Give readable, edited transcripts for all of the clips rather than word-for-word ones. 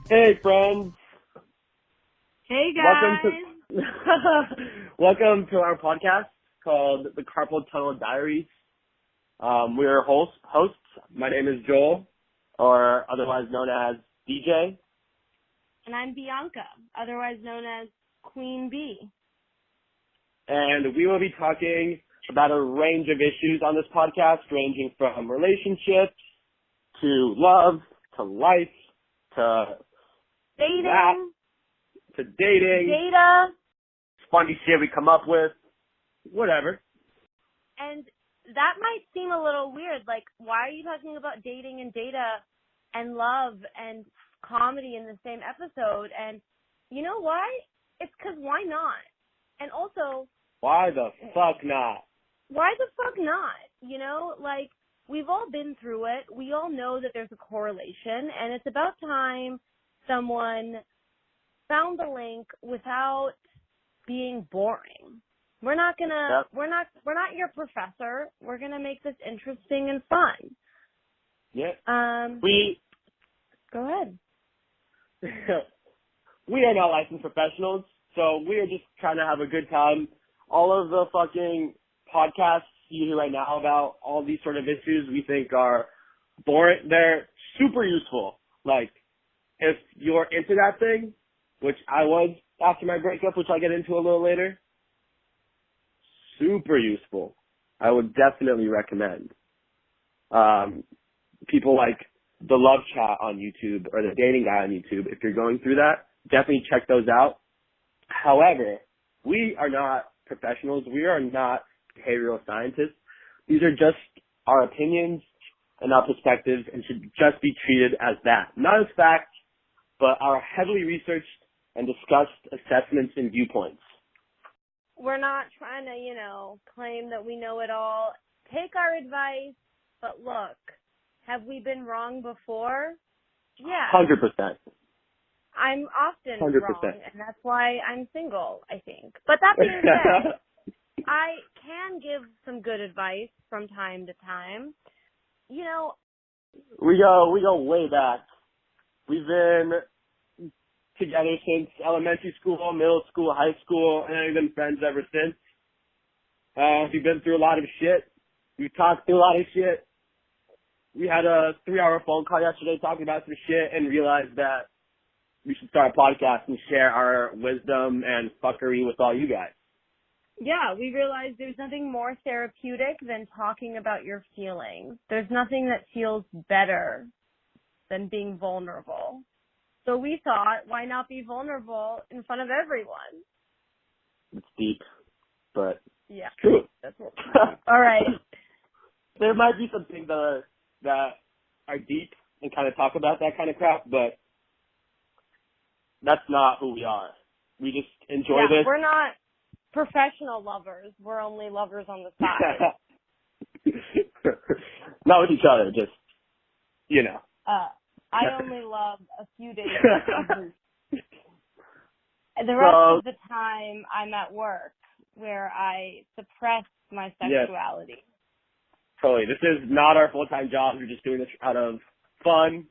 Hey, friends. Hey Welcome guys. to welcome to our podcast called the Carpal Diaries. We are hosts. My name is Joel, or otherwise known as DJ. And I'm Bianca, otherwise known as Queen Bee. And we will be talking about a range of issues on this podcast, ranging from relationships to love to life to Dating. that, to dating. Data. Funny shit we come up with. Whatever. And that might seem a little weird. Like, why are you talking about dating and data and love and comedy in the same episode? And you know why? It's because why not? And also, Why the fuck not? why the fuck not? You know, like, we've all been through it. We all know that there's a correlation, and it's about time someone found the link without being boring. We're not gonna, we're not your professor. We're gonna make this interesting and fun. Yeah. Go ahead. We are not licensed professionals, so we are just trying to have a good time. All of the fucking podcasts you hear right now about all these sort of issues we think are boring. They're super useful. Like, if you're into that thing, which I was after my breakup, which I'll get into a little later, super useful. I would definitely recommend. People like the love chat on YouTube or the dating guy on YouTube, if you're going through that, definitely check those out. However, we are not professionals. We are not behavioral scientists. These are just our opinions and our perspectives and should just be treated as that. Not as fact, but our heavily researched and discussed assessments and viewpoints. We're not trying to, claim that we know it all. Take our advice, but look, have we been wrong before? Yeah. 100%. I'm often 100%. wrong, and that's why I'm single, I think. But that being said, I can give some good advice from time to time. We go way back. We've been together since elementary school, middle school, high school, and we've been friends ever since. We've been through a lot of shit. We've talked through a lot of shit. We had a 3-hour phone call yesterday talking about some shit and realized that we should start a podcast and share our wisdom and fuckery with all you guys. Yeah, we realized there's nothing more therapeutic than talking about your feelings. There's nothing that feels better than being vulnerable. So we thought, why not be vulnerable in front of everyone? It's deep, but yeah, it's true. That's what all right. There might be some things that are deep and kind of talk about that kind of crap, but that's not who we are. We just enjoy this. We're not professional lovers. We're only lovers on the side. Not with each other, just, I only love a few days a week. The rest of the time I'm at work where I suppress my sexuality. Yes. Totally. This is not our full-time job. We're just doing this out of fun.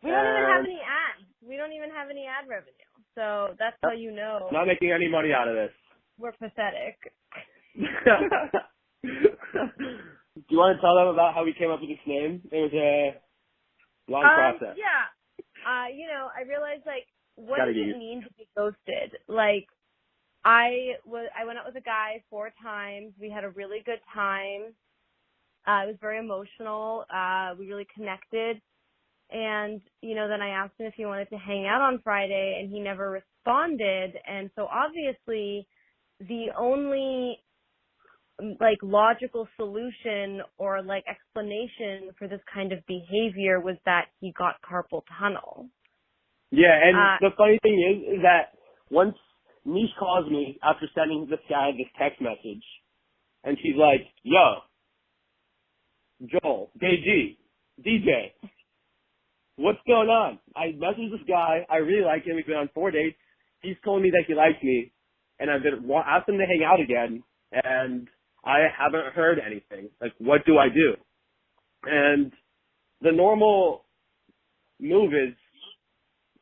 We don't even have any ads. We don't even have any ad revenue. So that's how you know. Not making any money out of this. We're pathetic. Do you want to tell them about how we came up with this name? It was a long process. Yeah. I realized, what does it mean to be ghosted? I went out with a guy 4 times. We had a really good time. It was very emotional. We really connected. And, then I asked him if he wanted to hang out on Friday, and he never responded. And so obviously the only, logical solution or, explanation for this kind of behavior was that he got carpal tunnel. Yeah, and the funny thing is that once Niche calls me after sending this guy this text message, and she's like, yo, Joel, DJ, what's going on? I messaged this guy. I really like him. We've been on 4 dates. He's told me that he likes me, and I've been asked him to hang out again, and I haven't heard anything. What do I do? And the normal move is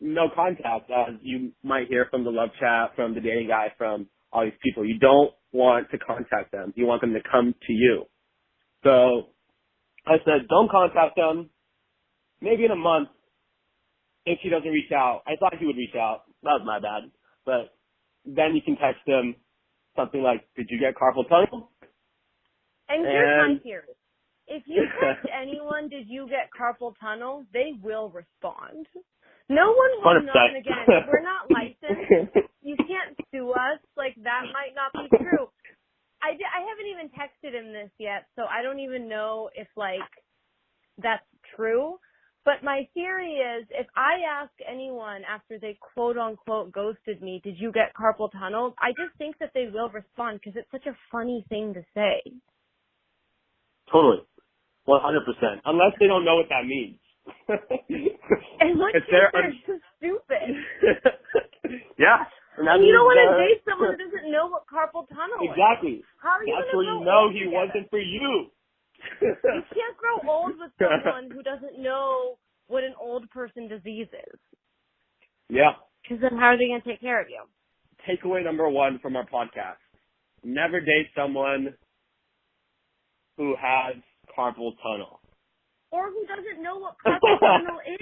no contact, as you might hear from the love chat, from the dating guy, from all these people. You don't want to contact them. You want them to come to you. So I said, don't contact them. Maybe in a month, if he doesn't reach out. I thought he would reach out. That was my bad. But then you can text him something like, did you get carpal tunnel? And here's my theory. If you text anyone, did you get carpal tunnel, they will respond. No one will 100%. know. And again, we're not licensed. You can't sue us. Like, that might not be true. I haven't even texted him this yet, so I don't even know if, like, that's true. But my theory is, if I ask anyone after they quote-unquote ghosted me, did you get carpal tunnel, I just think that they will respond because it's such a funny thing to say. Totally. 100%. Unless they don't know what that means. And what they're so stupid. Yeah. And you don't want to date someone who doesn't know what carpal tunnel is. Exactly. How are you That's going to where you grow know old he together? wasn't for you. You can't grow old with someone who doesn't know what an old person disease is. Yeah. Because then how are they going to take care of you? Takeaway number 1 from our podcast. Never date someone who has carpal tunnel. Or who doesn't know what carpal tunnel is.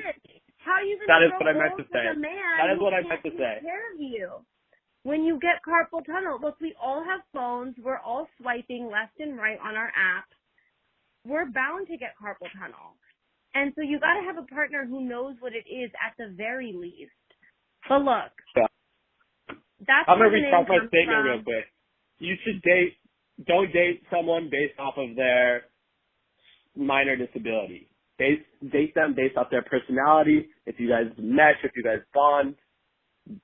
How are you going to grow old with a man That is what I who meant to can't say. take care of you? When you get carpal tunnel, look, we all have phones. We're all swiping left and right on our apps. We're bound to get carpal tunnel. And so you got to have a partner who knows what it is at the very least. But look, that's I'm going to where the recap my name statement comes real quick. You should don't date someone based off of their minor disability. Date them based off their personality, if you guys mesh, if you guys bond,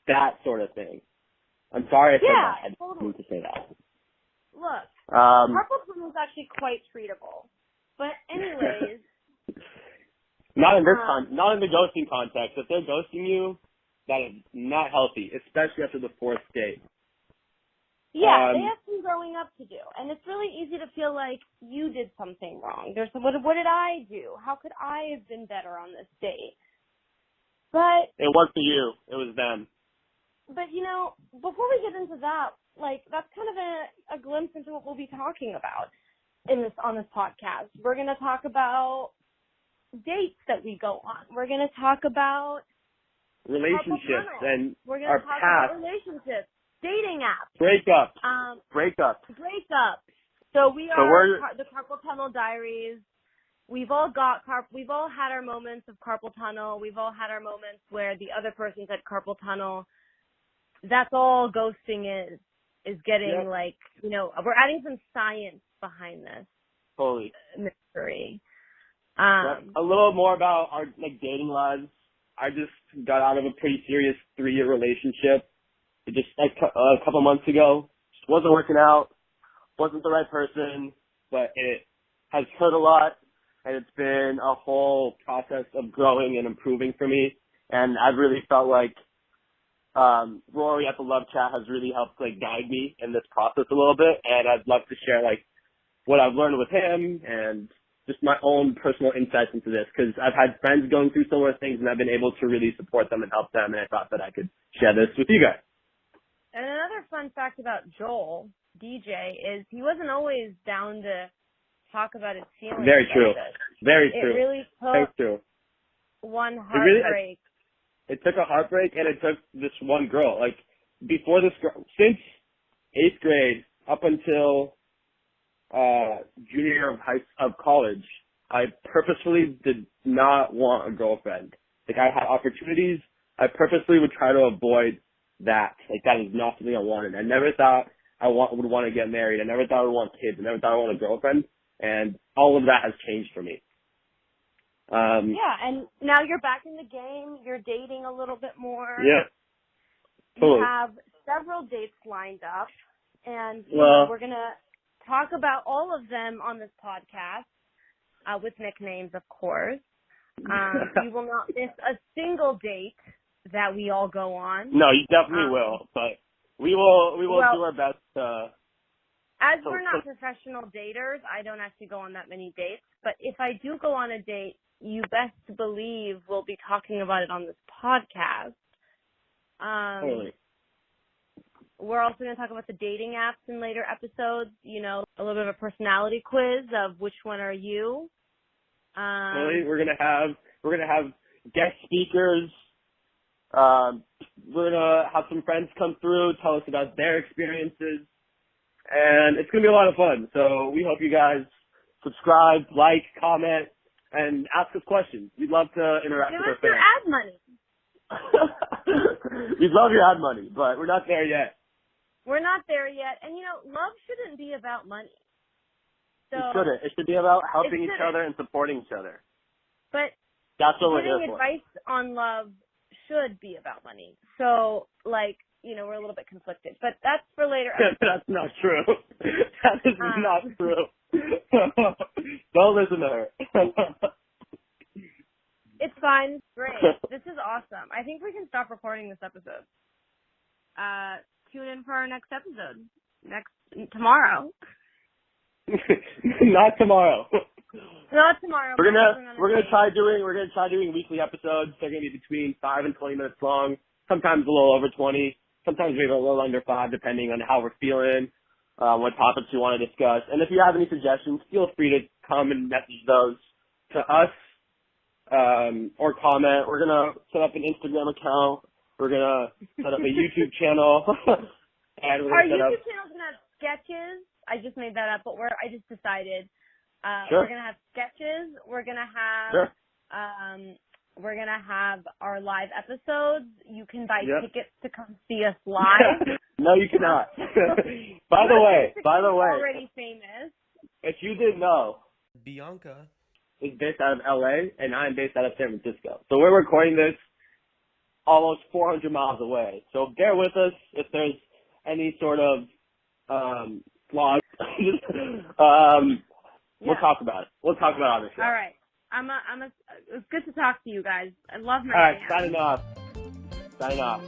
that sort of thing. I'm sorry I said that. I didn't mean to say that. Look, carpal tunnel is actually quite treatable. But anyways. Not in the ghosting context. If they're ghosting you, that is not healthy, especially after the 4th date. Yeah, they have some growing up to do. And it's really easy to feel like you did something wrong. There's what did I do? How could I have been better on this date? But it wasn't you. It was them. But, you know, before we get into that, like, that's kind of a glimpse into what we'll be talking about on this podcast. We're going to talk about dates that we go on. We're going to talk about relationships and we're going our to talk past. about relationships, dating apps, breakups. So we are the Carpal Tunnel Diaries. We've all had our moments of carpal tunnel. We've all had our moments where the other person's had carpal tunnel. That's all ghosting is getting like, you know, we're adding some science behind this. Totally. Mystery. A little more about our dating lives. I just got out of a pretty serious 3-year relationship. It just a couple months ago. Just wasn't working out. Wasn't the right person, but it has hurt a lot, and it's been a whole process of growing and improving for me. And I've really felt like Rory at the Love Chat has really helped guide me in this process a little bit, and I'd love to share what I've learned with him and just my own personal insights into this, because I've had friends going through similar things, and I've been able to really support them and help them, and I thought that I could share this with you guys. And another fun fact about Joel, DJ, is he wasn't always down to talk about his feelings. Very true. Very true. It really took one heartbreak. It took a heartbreak, and it took this one girl. Before this girl, since 8th grade up until junior year of college, I purposefully did not want a girlfriend. I had opportunities. I purposely would try to avoid that. That is not something I wanted. I never thought I would want to get married. I never thought I would want kids. I never thought I would want a girlfriend. And all of that has changed for me. And now you're back in the game. You're dating a little bit more. Yeah. Totally. You have several dates lined up, and we're going to talk about all of them on this podcast, with nicknames, of course. You will not miss a single date that we all go on. No, you definitely will, but we will do our best to. We're not professional daters, I don't actually go on that many dates, but if I do go on a date, you best believe we'll be talking about it on this podcast. Totally. We're also going to talk about the dating apps in later episodes, you know, a little bit of a personality quiz of which one are you. Totally. We're gonna have guest speakers. We're gonna have some friends come through, tell us about their experiences, and it's gonna be a lot of fun. So we hope you guys subscribe, like, comment, and ask us questions. We'd love to interact with our fans. Give us your ad money. We'd love your ad money, but we're not there yet. We're not there yet. And, you know, love shouldn't be about money. So it shouldn't. It should be about helping each other and supporting each other. But that's what we're here giving for. Advice on love should be about money. So, like, you know, we're a little bit conflicted. But that's for later. That's not true. That is not true. Don't listen to her. It's fine. It's great. This is awesome. I think we can stop recording this episode. Tune in for our next episode. Tomorrow. Not tomorrow. Not tomorrow. We're gonna try doing weekly episodes. They're gonna be between 5 and 20 minutes long. Sometimes a little over 20. Sometimes maybe a little under 5, depending on how we're feeling, what topics we want to discuss. And if you have any suggestions, feel free to come and message those to us or comment. We're gonna set up an Instagram account. We're gonna set up a YouTube channel. And our YouTube channel's gonna have sketches. I just made that up, but I just decided Sure. we're gonna have sketches. We're gonna have Sure. we're gonna have our live episodes. You can buy Yep. tickets to come see us live. No, you cannot. By the way, already famous. If you didn't know, Bianca is based out of LA and I'm based out of San Francisco. So we're recording this almost 400 miles away. So bear with us if there's any sort of flaws. We'll talk about it. We'll talk about it on the show. All right. It's good to talk to you guys. I love my All right, fans. signing off.